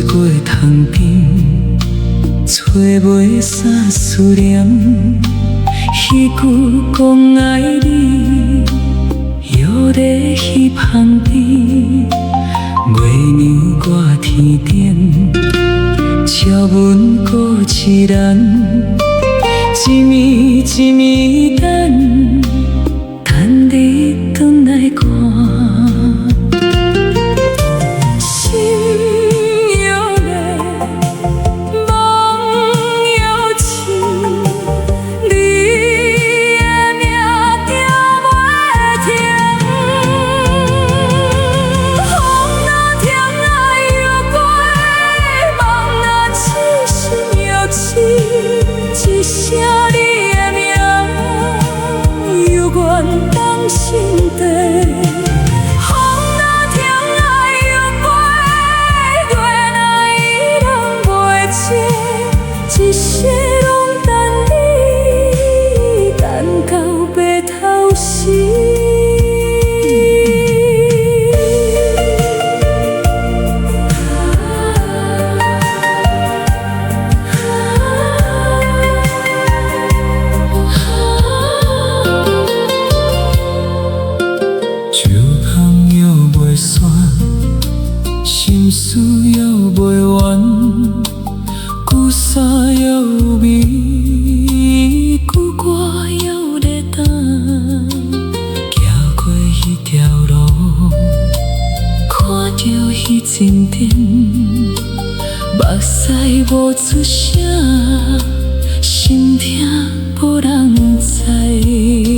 过窗边，找袂散思念。彼句讲爱你，约在彼旁边。月亮挂天顶，笑阮顾一人。一暝一暝等，等你转来看。心又累，梦又痴，你的名叫袂停。风若停啊又飞，梦若痴心又痴，一声你的名，犹原放心底。一世拢等你，等到白头时。酒香又袂酸，心事又袂完。旧衫又有味，旧歌又在等。行过彼条路，看着彼前灯，目屎无出声，心痛无人知。